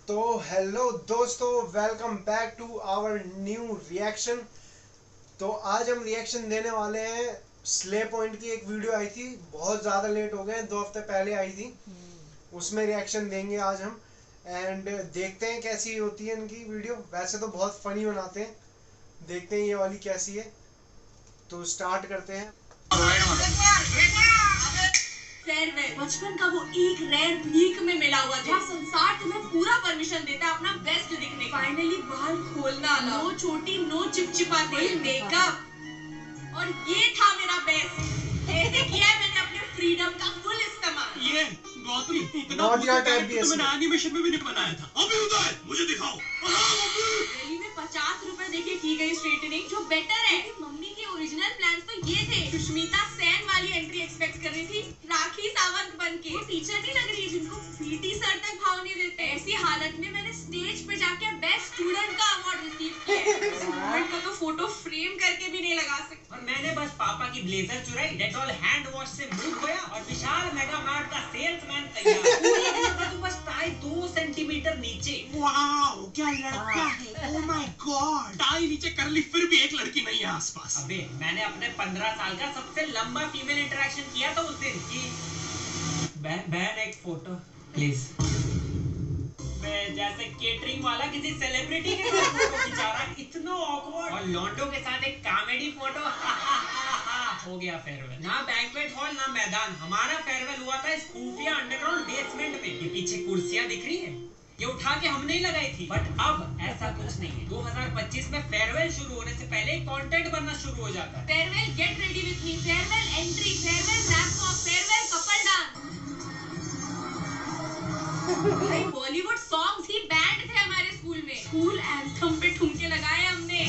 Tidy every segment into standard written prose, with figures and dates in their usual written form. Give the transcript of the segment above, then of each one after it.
तो हेलो दोस्तों, welcome back to our new reaction. तो आज हम रिएक्शन देने वाले हैं। स्ले पॉइंट की एक वीडियो आई थी, बहुत ज़्यादा लेट हो गए, 2 हफ्ते पहले आई थी। उसमें रिएक्शन देंगे आज हम। एंड देखते हैं कैसी होती है इनकी वीडियो। वैसे तो बहुत फनी बनाते हैं, देखते हैं ये वाली कैसी है। तो स्टार्ट करते हैं। बचपन का वो एक रेयर वीक में मिला हुआ जहाँ संसार तुम्हें पूरा परमिशन देता है अपना बेस्ट दिखने का। फाइनली बाल खोलना, नो छोटी नो चिपचिपाते, मेकअप, और ये था मेरा बेस्ट। ऐसे किया है मैंने अपने फ्रीडम का फुल इस्तेमाल। ये गौतमी इतना नौटिया टाइप भी तो मैंने एनिमेशन में भी नहीं बनाया था। अभी उधर है, मुझे दिखाओ। दिल्ली में 50 रुपए देके की गई स्ट्रेटनिंग जो बेटर है। मम्मी के ओरिजिनल प्लान्स तो ये थे। सुष्मिता सेन वाली एंट्री एक्सपेक्ट कर रही थी, राखी सावंत बनके। वो टीचर नहीं लग रही जिनको पीटी सर तक भाव नहीं देते। ऐसी हालत में मैंने स्टेज पे जाके बेस्ट स्टूडेंट का अवार्ड रिसीव किया। स्टूडेंट का तो फोटो फ्रेम करके भी नहीं लगा सकते। और मैंने बस पापा की ब्लेजर चुराई, डेटॉल हैंड वॉश से मुंह धोया और विशाल मेगा मार्ट का सेल्समैन तैयार। पूरी दिन तो बस टाई 2 सेंटीमीटर नीचे। वाओ, क्या लड़का है। ओह माय गॉड, टाई नीचे कर ली फिर भी एक लड़की नहीं है आसपास। अबे मैंने अपने 15 साल का सबसे लंबा फीमेल इंटरेक्शन किया था उस दिन की। बहन एक फोटो प्लीज। मैं जैसे केटरिंग वाला किसी सेलिब्रिटी के साथ फोटो खिंचा रहा है, इतना ऑकवर्ड। और लॉन्डो के साथ एक कॉमेडी फोटो। हो गया फेयरवेल। ना बैंक्वेट हॉल ना मैदान, हमारा फेयरवेल हुआ था इस खुफिया अंडरग्राउंड बेसमेंट में। ये पीछे कुर्सियां दिख रही है, ये उठा के हमने ही लगाई थी। बट अब ऐसा कुछ नहीं है। 2025 में फेयरवेल शुरू होने से पहले कंटेंट बनना शुरू हो जाता है। Farewell get ready with me, farewell entry, farewell rap song, farewell couple dance. भाई बॉलीवुड सॉन्ग्स ही बैंड थे हमारे स्कूल में। स्कूल एंथम पे ठुमके लगाए हमने।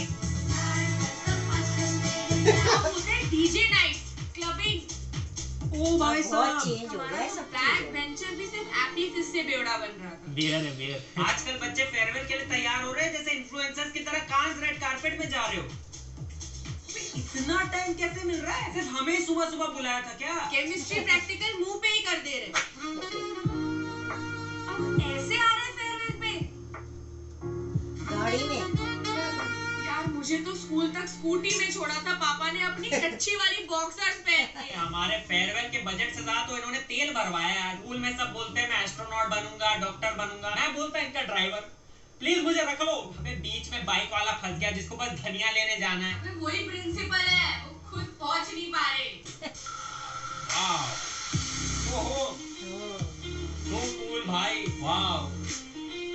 DJ night, clubbing. ओ भाई साहब, चेंज हो गया सब। बैक बेंचर भी सिर्फ एप्पी फिश से बेवड़ा बन रहा था। बियर है बियर। आजकल बच्चे फेयरवेल के लिए तैयार हो रहे हैं जैसे इन्फ्लुएंसर्स की तरह कांस रेड कारपेट में जा रहे हो। इतना टाइम कैसे मिल रहा है? सिर्फ हमें सुबह सुबह बुलाया था क्या? केमिस्ट्री प्रैक्टिकल मुंह पे ही कर दे रहे। अब ऐसे आ रहे फेयरवेल पे गाड़ी में। यार मुझे तो स्कूल तक स्कूटी में छोड़ा था पापा ने अपनी कच्ची वाली बॉक्सर्स पहनी। हमारे फेयरवेल के बजट से ज्यादा तो इन्होंने तेल भरवाया है। स्कूल में सब बोलते हैं मैं एस्ट्रोनॉट बनूंगा, डॉक्टर बनूंगा। मैं बोलता इनका ड्राइवर, प्लीज मुझे रख लो। हमें बीच में बाइक वाला फंस गया जिसको बस धनिया लेने जाना है। वही प्रिंसिपल है, वो खुद पहुंच नहीं पा रहे। ओहो so cool भाई, वाओ।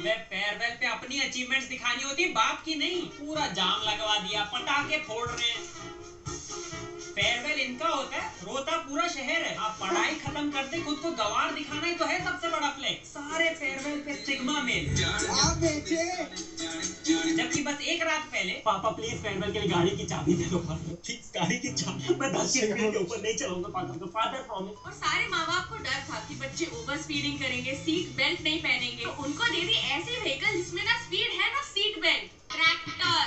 मैं फेयरवेल पे अपनी अचीवमेंट्स दिखानी होती, बाप की नहीं। पूरा जाम लगवा दिया, पटाखे फोड़ रहे हैं। फेयरवेल इनका होता है, रोता पूरा शहर है। आप पढ़ाई खत्म करते खुद को गवार दिखाना ही तो है सबसे बड़ा फ्लेक्स। सारे फेयरवेल पे सिग्मा मेल। जबकि बस एक रात पहले पापा प्लीज फेयरवेल के लिए गाड़ी की चाबी दे दो। प्लीज गाड़ी की चाबी, मैं 10 सेकंड के ऊपर नहीं चलाऊंगा पापा, तो फादर प्रॉमिस। और सारे माँ बाप को डर था कि बच्चे ओवर स्पीडिंग करेंगे, सीट बेल्ट नहीं पहनेंगे, तो उनको दे दी ऐसी व्हीकल जिसमें ना स्पीड है ना सीट बेल्ट, ट्रैक्टर।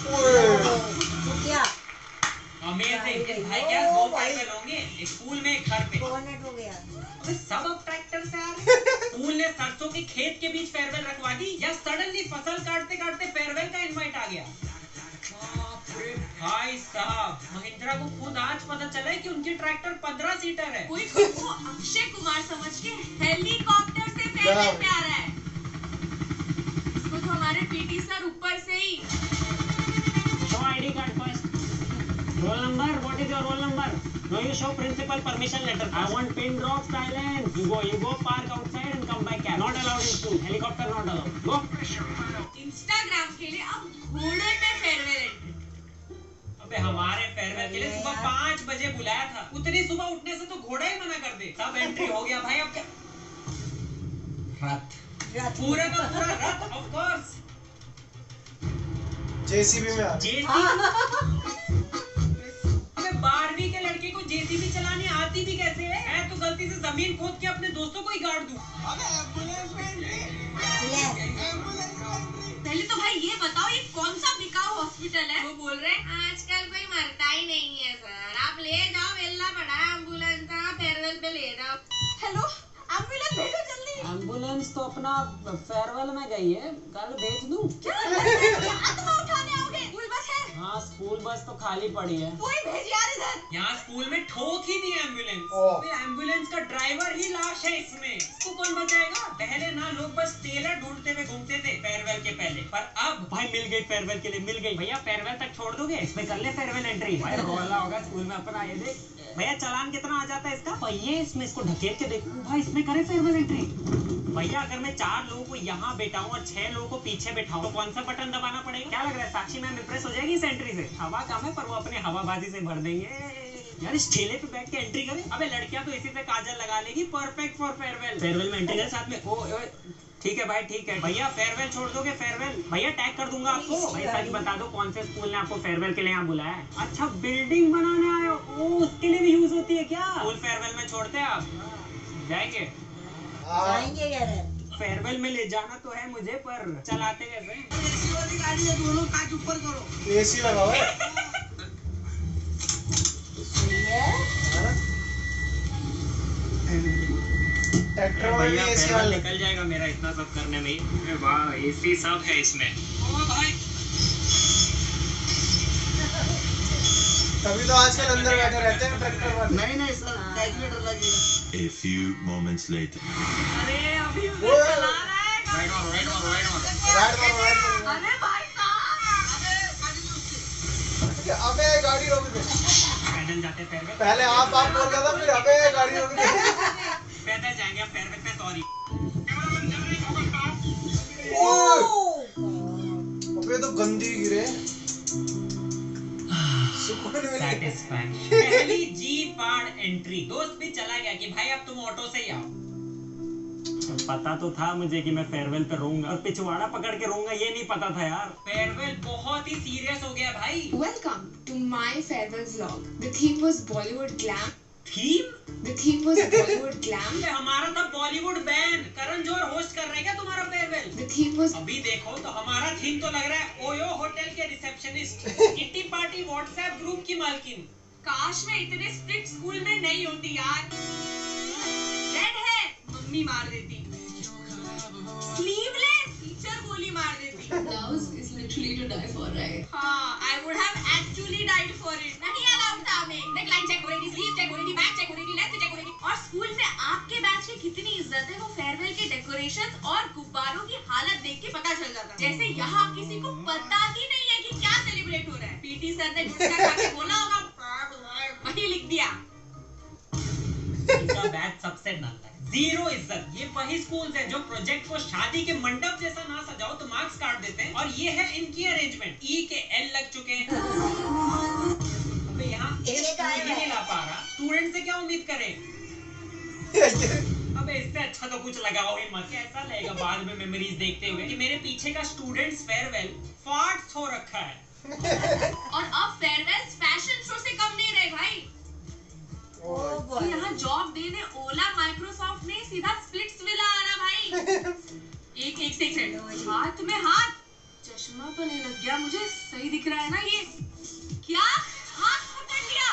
तो क्या अमेजिंग भाई, क्या 2 फेयरवेल होंगे, एक स्कूल में एक घर पे। बोनट हो गया। अबे सब अब ट्रैक्टर से आ रहे हैं। स्कूल ने सरसों के खेत के बीच फेयरवेल रखवा दी या सडनली फसल काटते काटते फेयरवेल का इनवाइट आ गया। बाप रे भाई साहब, महिंद्रा को खुद आज पता चला है कि उनकी ट्रैक्टर 15 सीटर है। कोई खुद को अक्षय कुमार समझ के हेलीकॉप्टर से फेयरवेल पे आ रहा है। इसको तो हमारे पीटी सर ऊपर से ही। Show ID card first. Roll number. What is your roll number? No, you show principal permission letter. I want pin drop silence. You go park outside and come by cab. Not allowed in school. Helicopter not allowed. Go. Instagram के लिए अब घोड़े पे farewell entry. अबे हमारे farewell के लिए सुबह 5 बजे बुलाया था। उतनी सुबह उठने से तो घोड़ा ही मना कर दे। सब एंट्री हो गया भाई, अब क्या? रथ, पूरा का पूरा रथ, ऑफ कोर्स। जेसीबी में आ रही। अबे 12वीं के लड़के को जेसीबी चलानी आती भी कैसे है? मैं तो गलती से जमीन खोद के अपने दोस्तों को ही गाड़ दूं। पहले तो भाई ये बताओ ये कौन सा बिकाऊ हॉस्पिटल है? वो बोल रहे हैं आजकल कोई मरता ही नहीं है सर, आप ले जाओ, वेला पड़ा है एम्बुलेंस का, फेयरवेल पे ले जाओ। हेलो, एम्बुलेंस भेजो जल्दी। एम्बुलेंस तो अपना फेयरवेल में गई है, कल भेज दूं? क्या तुम उठाने आओगे? स्कूल बस है। हाँ, स्कूल बस तो खाली पड़ी है। कोई भेज यार इधर। यहाँ स्कूल में ठोक ही दी एम्बुलेंस। ओह। एम्बुलेंस का ड्राइवर ही लाश है इसमें। इसको कौन बचाएगा? पहले ना लोग बस टेलर ढूंढते हुए घूमते थे फेयरवेल के पहले, पर अब भाई मिल गई फेयरवेल के लिए, मिल गई। भैया फेयरवेल तक छोड़ दोगे? इसमें कर ले फेयरवेल एंट्री। भाई रोला होगा स्कूल में अपना। ये देख भैया, चालान कितना आ जाता है इसका? पहिए इसमें, इसको ढकेल के देखो भाई, इसमें करे फेयरवेल एंट्री। भैया अगर मैं 4 लोगों को यहाँ बैठाऊं और 6 लोगों को पीछे बैठाऊं तो कौन सा बटन दबाना पड़ेगा? क्या लग रहा है साक्षी मैम इंप्रेस हो जाएगी इस एंट्री से? हवा कम है पर वो अपने हवाबाजी से भर देंगे। यार इस ठेले पे बैठ के एंट्री करें। अबे लड़कियां तो इसी पे काजल लगा लेगी, परफेक्ट फॉर फेयरवेल। फेयरवेल में एंट्री करें साथ में। ओ ठीक है भाई, ठीक है भैया, फेयरवेल छोड़ दोगे? फेयरवेल भैया टैग कर दूंगा आपको। भाई सच बता दो, कौन से स्कूल ने आपको फेयरवेल के लिए यहाँ बुलाया है? अच्छा, बिल्डिंग बनाने आए हो? ओ, उसके लिए भी यूज होती है क्या? स्कूल फेयरवेल में छोड़ते हैं आप? जाएंगे? जाएंगे यार। फेयरवेल में ले जाना तो है मुझे, पर चलाते कैसे? एसी वाली गाड़ी है, दोनों कांच ऊपर करो। एसी लगा हुआ है। ट्रैक्टर में भी भैया एसी फेयरवेल वाला निकल जाएगा मेरा इतना सब करने में ही। अरे वाह, एसी सब है इसमें। ओ भाई, तभी तो आजकल अंदर बैठे रहते हैं ट्रैक्टर वाले। नहीं सर, कैलकुलेटर लगेगा। A few moments later. अरे अभी वो चला रहा है गाड़ी। राइट मारो, राइट मारो। अरे भाई साहब, अबे गाड़ी रोक दे। पैदल जाते हैं फेयरवेल। पहले आप बोल रहा था, फिर अबे गाड़ी रोक दे। पैदल जाएंगे हम फेयरवेल पे, सॉरी। अबे तो गंदी गिरे। सुकून मिल गया। Satisfaction। पहली जी पार्ट एंट्री। दोस्त भी चला गया कि भाई अब तुम ऑटो से ही आओ। पता तो था मुझे कि मैं फेयरवेल पे रोऊंगा, और पिछवाड़ा पकड़ के रोऊंगा ये नहीं पता था यार। फेयरवेल बहुत ही सीरियस हो गया भाई। Welcome to my farewell vlog. The theme was Bollywood glam. Theme? The theme was Bollywood glam. हमारा था बॉलीवुड बैंड। करण जौहर होस्ट कर रहे हैं क्या तुम्हारा फेयरवेल? The theme was अभी देखो तो हमारा थीम तो लग रहा है ओयो होटल के receptionist, kitty party WhatsApp group की मालकिन। काश मैं इतने स्ट्रिक्ट स्कूल में नहीं होती यार। रेड है, मम्मी मार देती। स्लीवलेस, टीचर गोली मार देती। blouse is literally to die for, right? हाँ, I would have actually died for it. नहीं allowed था हमें। नेकलाइन चेक हो रही थी, स्लीव चेक हो रही थी, बैक चेक हो रही थी, लेंथ चेक हो रही थी। और स्कूल में आपके बैच की कितनी इज्जत है वो फेयरवेल के डेकोरेशंस और गुब्बारों की हालत देख के पता चल जाता। जैसे यहाँ किसी को पता ही नहीं है कि क्या सेलिब्रेट हो रहा है। पीटी सर ने गुस्सा खा के बोला होगा, वही लिख दिया। इनका बैच सबसे नाला है, जीरो इज्जत। ये वही स्कूल है जो प्रोजेक्ट को शादी के मंडप जैसा ना सजाओ तो मार्क्स काट देते हैं, और ये है इनकी अरेंजमेंट। ई के एल लग चुके हैं। अबे यहाँ ही नहीं ला पा रहा, स्टूडेंट से क्या उम्मीद करें? अबे इससे अच्छा तो कुछ लगाओ ही मत। कैसा लगेगा बाद में मेमोरीज देखते हुए कि मेरे पीछे का स्टूडेंट्स फेयरवेल फार्ट्स हो रखा है। और अब फेयरवेल फैशन शो से कम नहीं रहे भाई। यहाँ जॉब देने ओला माइक्रोसॉफ्ट ने सीधा स्प्लिट्स विला आ रहा भाई। एक सेकंड, हाथ में हाथ, चश्मा तो नहीं लग गया मुझे? सही दिख रहा है ना ये? क्या हाथ पकड़ लिया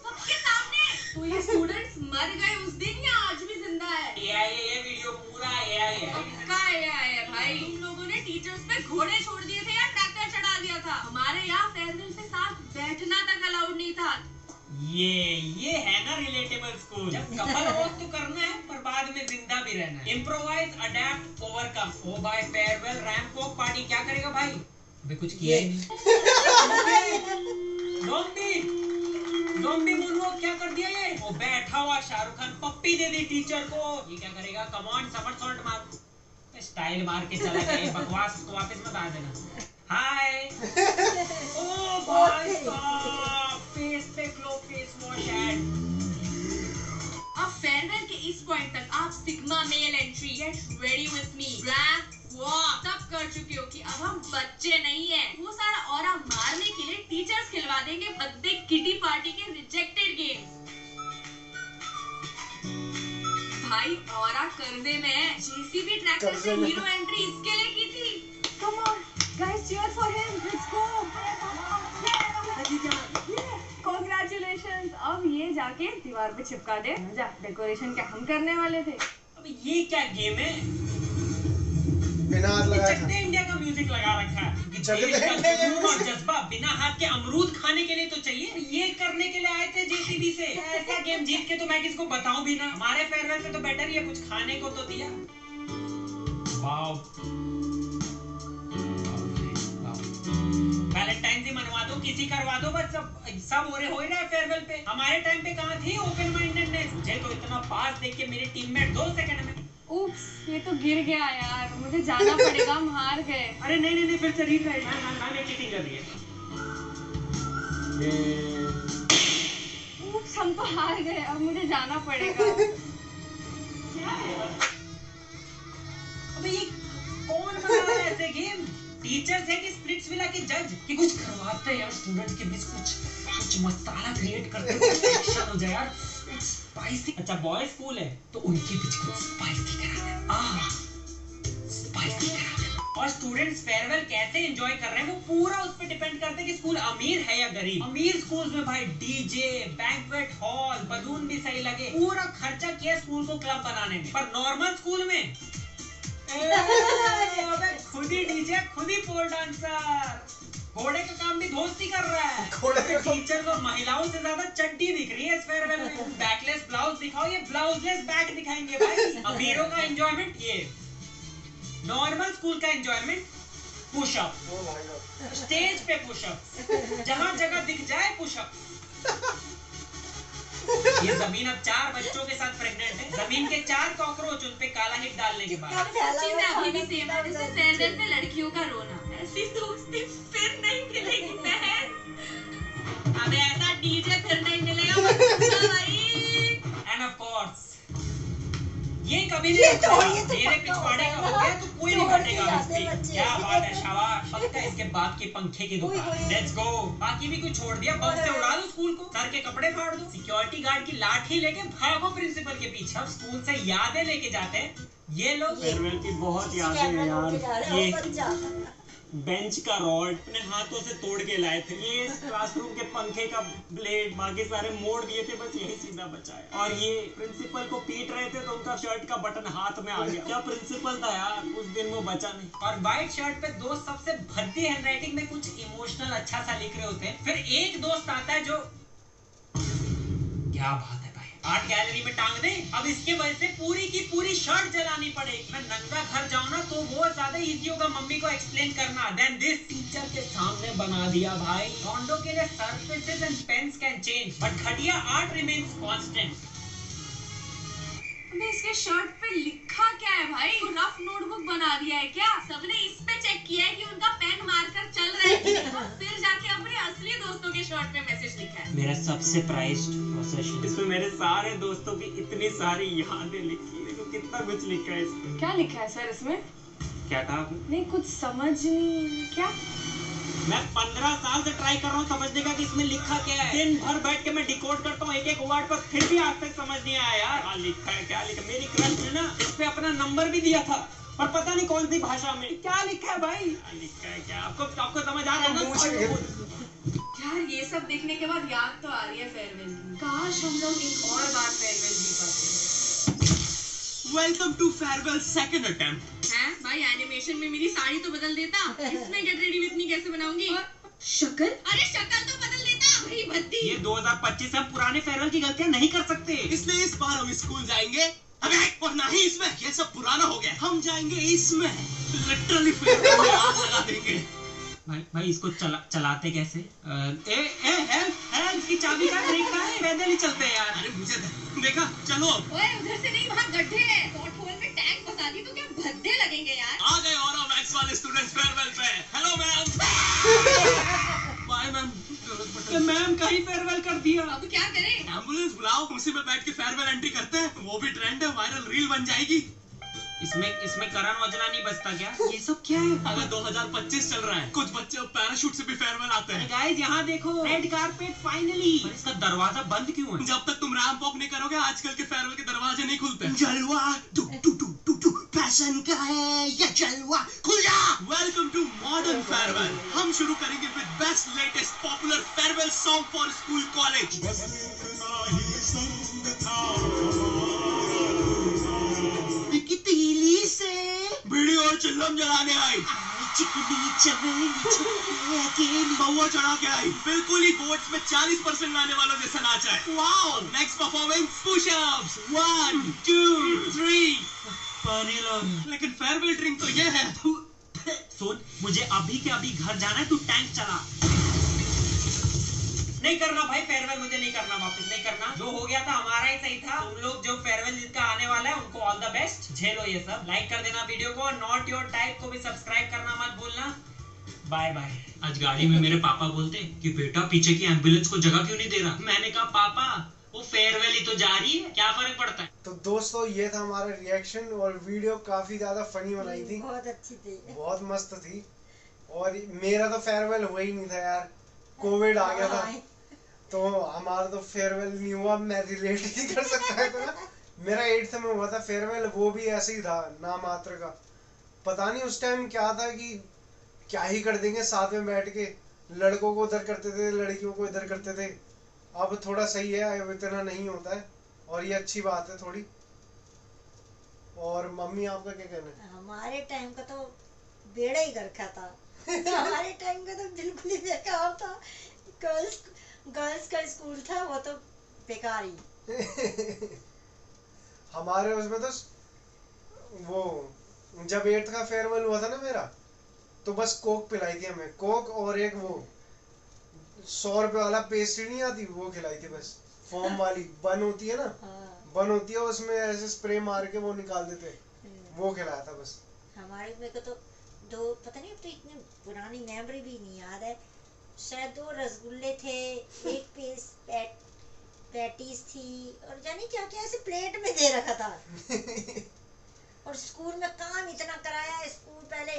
सबके सामने? तो ये स्टूडेंट्स मर गए उस दिन या आज भी जिंदा है? ये वीडियो पूरा AI है। पक्का AI है भाई। तुम लोगों ने टीचर्स पे घोड़े छोड़ दिए थे या ट्रैक्टर चढ़ा दिया था? हमारे यहाँ फेयरवेल पे साथ बैठना तक अलाउड नहीं था। ये है ना रिलेटेबल स्कूल। जब कपल हो तो करना है, पर बाद में जिंदा भी रहना है। Improvise, adapt, overcome. ओ भाई फेयरवेल रैंप वॉक पार्टी क्या करेगा भाई? अबे कुछ किया ही नहीं। ज़ॉम्बी मूनवॉक क्या कर दिया ये? वो बैठा हुआ शाहरुख खान पप्पी दे दी टीचर को। ये क्या करेगा? कम ऑन, समरसॉल्ट मार, स्टाइल मार के चला गया। बकवास तो वापस मत आ देना। हाय। ओ भाई साहब, फेस पे ग्लो फेस वॉश ऐड। अब फेयरवेल के इस पॉइंट तक आप sigma male entry, gate ready with me, ramp walk सब कर चुके हो कि अब हम बच्चे नहीं हैं। वो सारा ऑरा मारने के लिए टीचर्स खिलवा देंगे भद्दे किटी पार्टी के रिजेक्टेड गेम्स। भाई ऑरा कर्जे में है। जेसीबी ट्रैक्टर से हीरो एंट्री इसके लिए की थी। Come on, guys, cheer for him. Let's go. Congratulations. अब अब ये जाके दीवार पे चिपका दे। जा, डेकोरेशन क्या हम करने वाले थे? अब ये क्या गेम है? बिना हाथ लगाए चकते इंडिया का म्यूजिक लगा रखा है। चकते देश का इंडिया का जुनून और जज्बा बिना हाथ के अमरूद खाने के लिए तो चाहिए। ये करने के लिए आए थे जेसीबी से। ऐसा गेम जीत के तो मैं किसको बताऊं भी ना। हमारे फेयरवेल पे तो बेटर ही है, कुछ खाने को तो दिया। वाओ, वैलेंटाइन डे मनवा दो, किसी करवा दो, बस सब हो रहा है फेयरवेल पे। हमारे टाइम पे कहाँ थी ओपन माइंडेडनेस? मुझे तो इतना पास देख के मेरे टीममेट 2 सेकंड में। उप्स, ये तो गिर गया यार, मुझे जाना पड़ेगा, हम हार गए। अरे नहीं फिर से रीराइट। मैं चीटिंग कर रही है। उप्स, हम तो हार गए, अब मुझे जाना पड़ेगा। अबे ये कौन बना रहा है ऐसे गेम? टीचर्स है कि स्प्लिट्सविला के जज कि कुछ करवाते हैं यार स्टूडेंट्स के बीच, कुछ मसाला क्रिएट करते हैं, एक्शन हो जाए यार, कुछ स्पाइसी। अच्छा बॉयज स्कूल है तो उनके बीच कुछ स्पाइसी करा दे, स्पाइसी करा दे। और स्टूडेंट्स फेयरवेल कैसे एंजॉय कर रहे हैं वो पूरा उस पे डिपेंड करता है कि स्कूल अमीर है या गरीब। अमीर स्कूल्स में भाई डीजे, बैंक्वेट हॉल, बलून भी सही लगे, पूरा खर्चा किया स्कूल को क्लब बनाने में। पर नॉर्मल स्कूल में अबे खुद ही डीजे, खुद ही पोल डांसर। घोड़े का काम भी दोस्त ही कर रहा है। टीचर्स और महिलाओं से ज्यादा चड्डी दिख रही है इस फेयरवेल में। बैकलेस ब्लाउज दिखाओ, ये ब्लाउजलेस बैक दिखाएंगे भाई। अमीरों का एंजॉयमेंट ये, नॉर्मल स्कूल का एंजॉयमेंट पुशअप, स्टेज पे पुशअप, जहां जगह दिख जाए पुशअप। ये जमीन अब 4 बच्चों के साथ प्रेग्नेंट है। जमीन के 4 कॉकरोच उन पे काला हिट डालने के बाद। सच्ची में अभी भी सेम है जैसे फेयरवेल पे लड़कियों का रोना। ऐसी दोस्ती फिर नहीं मिलेगी बहन। अबे ऐसा डीजे फिर नहीं मिलेगा भाई। एंड ऑफ कोर्स ये कभी नहीं होगा। मेरे पिछवाड़े का हो गया तो कोई नहीं हटेगा इसकी। क्या बात है, शाबाश। पक्का इसके बाप के पंखे की दुकान। Let's go. बाकी भी कुछ छोड़ दिया, बम से उड़ा दो स्कूल को, सर के कपड़े फाड़ दो, सिक्योरिटी गार्ड की लाठी लेके भागो प्रिंसिपल के पीछे। अब स्कूल से यादें लेके जाते हैं ये लोग। फेयरवेल की बहुत यादें हैं यार। ये बेंच का रॉड अपने हाथों से तोड़ के लाए थे, ये क्लासरूम के पंखे का ब्लेड, बाकी सारे मोड़ दिए थे, बस यही सीधा बचा है। और ये प्रिंसिपल को पीट रहे थे तो उनका शर्ट का बटन हाथ में आ गया। क्या प्रिंसिपल था यार, उस दिन वो बचा नहीं। और व्हाइट शर्ट पे दोस्त सबसे भद्दी हैंडराइटिंग में कुछ इमोशनल अच्छा सा लिख रहे होते हैं। फिर एक दोस्त आता है जो, क्या बात है भाई, आर्ट गैलरी में टांग दे। अब इसके वजह से पूरी की पूरी शर्ट जलानी पड़ेगी। मैं नंगा घर जाऊँ ना तो वो ज्यादा इजी होगा मम्मी को एक्सप्लेन करना देन दिस। टीचर के सामने बना दिया भाई। रोंडो के लिए surfaces and pains can change but घटिया आर्ट रिमेन्स कांस्टेंट। अबे इसके शर्ट पे लिखा क्या है भाई? रफ नोटबुक बना दिया है क्या? सबने इस पे चेक किया है कि उनका पेन मारकर चल रहा है कि नहीं? फिर जाके अपने असली दोस्तों के शर्ट पे मैसेज लिखा है। मेरा सबसे प्राइज्ड पोसेशन। इसमें मेरे सारे दोस्तों की इतनी सारी यादें लिखी है। देखो कितना कुछ लिखा है इसमें। क्या लिखा है सर इसमें? क्या कहा आपने? नहीं कुछ समझ नहीं। क्या? मैं 15 साल से ट्राई कर रहा हूँ समझने का कि इसमें लिखा क्या है। दिन भर बैठ के मैं डिकोड करता हूँ एक वर्ड पर, फिर भी आज तक समझ नहीं आया यार। क्या लिखा है, क्या लिखा? मेरी क्रश ने ना इस पे अपना नंबर भी दिया था, पर पता नहीं कौन सी भाषा में। क्या लिखा है भाई? क्या लिखा है? क्या आपको समझ आ रहा है ना? यार ये सब देखने के बाद याद तो आ रही है फेयरवेल की। काश हम लोग एक और बार फेयरवेल जी पाते। Welcome to farewell second attempt. हैं भाई, एनिमेशन में मेरी साड़ी तो बदल देता, इसमें गेट रेडी विथ मी कैसे बनाऊंगी? और शक्ल? अरे शक्ल तो बदल देता भाई भद्दी। ये 2025 हम पुराने फेयरवेल की गलतियां नहीं कर सकते, इसलिए इस बार हम स्कूल जाएंगे। अबे और ना ही इसमें, ये सब पुराना हो गया। हम जाएंगे इसमें, लिटरली फेयरवेल में आग लगा देंगे। भाई इसको चलाते कैसे? हेल्प की चाबी का तरीका है, पैदल ही चलते हैं यार। अरे मुझे देखा, चलो। ओए उधर से नहीं, वहाँ गड्ढे हैं। पॉट होल में टैंक फंसा दी तो क्या भद्दे लगेंगे यार। आ गए और मैक्स वाले स्टूडेंट्स फेयरवेल पे। Hello ma'am. Bye ma'am. Ma'am का ही फेयरवेल कर दिया। अब क्या करें? एम्बुलेंस बुलाओ, उसी में बैठ के फेयरवेल एंट्री करते हैं। वो भी ट्रेंड है, वायरल रील बन जाएगी। इसमें करण औजला नहीं बचता क्या? ये सब क्या है? अगर 2025 चल रहा है, कुछ बच्चे अब पैराशूट से भी फेयरवेल आते हैं। गाइस यहाँ देखो, रेड कारपेट फाइनली। पर इसका दरवाजा बंद क्यों है? जब तक तुम रैंप वॉक नहीं करोगे, आजकल के फेयरवेल के दरवाजे नहीं खुलते। जलवा टू टू टू टू टू पैशन का है ये जलवा, खुल जा। Welcome to modern farewell. हम शुरू करेंगे with best latest popular farewell song for school college. तीली से बीड़ी और चिल्लम जलाने आई, चिकनी चमेली महुआ चढ़ा के आई, बिल्कुल ही बोट्स में 40% गाने वालों जैसा नाचा है। वाओ, नेक्स्ट परफॉर्मेंस पुशअप्स 1 2 3 पानी लो। लेकिन फेयरवेल ड्रिंक तो ये है। सुन, मुझे अभी के अभी घर जाना है, तू टैंक चला। नहीं करना भाई फेयरवेल, मुझे नहीं करना, वापस नहीं करना। जो हो गया था हमारा ही सही था। तुम लोग जो फेयरवेल जिसका आने वाला है उनको ऑल द बेस्ट। झेलो ये सब। लाइक कर देना वीडियो को, नॉट योर टाइप को भी सब्सक्राइब करना मत भूलना। Bye bye. आज गाड़ी में मेरे पापा बोलते कि बेटा पीछे की एम्बुलेंस को जगह क्यों नहीं दे रहा। मैंने कहा पापा वो फेयरवेल ही तो जा रही है, क्या फर्क पड़ता है। तो दोस्तों ये था हमारा रिएक्शन और वीडियो काफी ज्यादा फनी बनाई थी, बहुत अच्छी थी, बहुत मस्त थी। और मेरा तो फेयरवेल हुआ ही नहीं था यार, कोविड आ गया था, तो हमारा तो फेयरवेल नहीं हुआ। मैं रिलेट नहीं कर सकता था ना। मेरा 8th में हुआ था फेयरवेल, वो भी ऐसे ही था ना मात्र का। पता नहीं उस टाइम क्या था कि क्या ही कर देंगे, साथ में बैठ के लड़कों को उधर करते थे, लड़कियों को इधर करते थे। अब थोड़ा सही है, अब इतना नहीं होता है और ये अच्छी बात है थोड़ी। और मम्मी आपका क्या कहना है? हमारे टाइम का तो बेड़ा ही गर्खा था। हमारे टाइम का तो बिल्कुल ही बेकार था। गर्ल्स का स्कूल था वो तो बेकार ही। हमारे उसमें तो वो जब 8th का फेयरवेल हुआ था ना मेरा, तो बस कोक पिलाई थी हमें, कोक और एक वो 100 रुपए वाला पेस्ट्री नहीं आती, वो खिलाई थी बस, फॉर्म वाली बन होती है ना, बन होती है, उसमें ऐसे स्प्रे मार के वो निकाल देते, वो खिलाया था बस। हमारे में को तो दो, पता नहीं अब तो इतनी पुरानी मेमोरी भी नहीं याद है, शायद 2 रसगुल्ले थे, एक पैटीज थी और जाने क्या क्या ऐसे प्लेट में दे रखा था। और स्कूल में काम इतना कराया, स्कूल पहले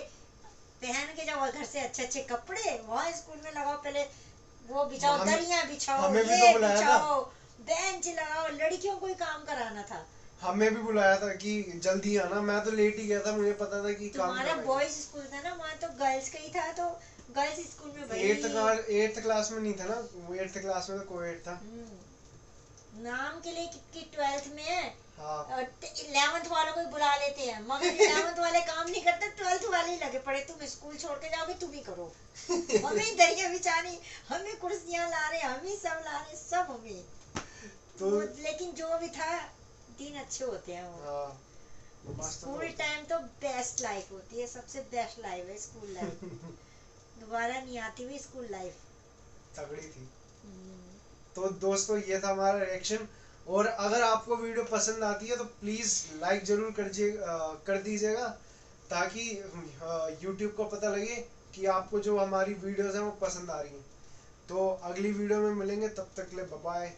पहन के जाओ घर से अच्छे कपड़े, वहाँ स्कूल में लगाओ, पहले वो बिछाओ, दरियां बिछाओ, ये बिछाओ, बेंच लगाओ, लड़कियों को ही काम कराना था। हमें भी बुलाया था कि जल्दी आना, मैं तो लेट ही गया था, मुझे पता था कि काम हमारा बॉयज स्कूल था ना, वहाँ तो गर्ल्स का ही था, तो गर्ल्स स्कूल में भाई 8th क्लास में नहीं था ना, वो 8th क्लास में तो कोएड था। नाम के लिए कि 12th में है, हाँ। 11th वालों को ही बुला लेते हैं, मगर 11th वाले काम नहीं करते, 12th वाले ही लगे पड़े, तुम स्कूल छोड़ के जाओगे तुम ही करो। हमें दरिया बिछानी, हमें कुर्सियां ला रहे, हमें सब ला रहे, सब हमें तो लेकिन जो भी था दिन अच्छे होते हैं वो। हाँ, स्कूल टाइम तो बेस्ट लाइफ होती है, सबसे बेस्ट लाइफ है स्कूल लाइफ। दोबारा नहीं आती हुई स्कूल लाइफ, तगड़ी थी। तो दोस्तों ये था हमारा रिएक्शन, और अगर आपको वीडियो पसंद आती है तो प्लीज लाइक जरूर कर दीजिएगा, ताकि YouTube को पता लगे कि आपको जो हमारी वीडियोस हैं वो पसंद आ रही हैं। तो अगली वीडियो में मिलेंगे, तब तक के लिए बाय बाय।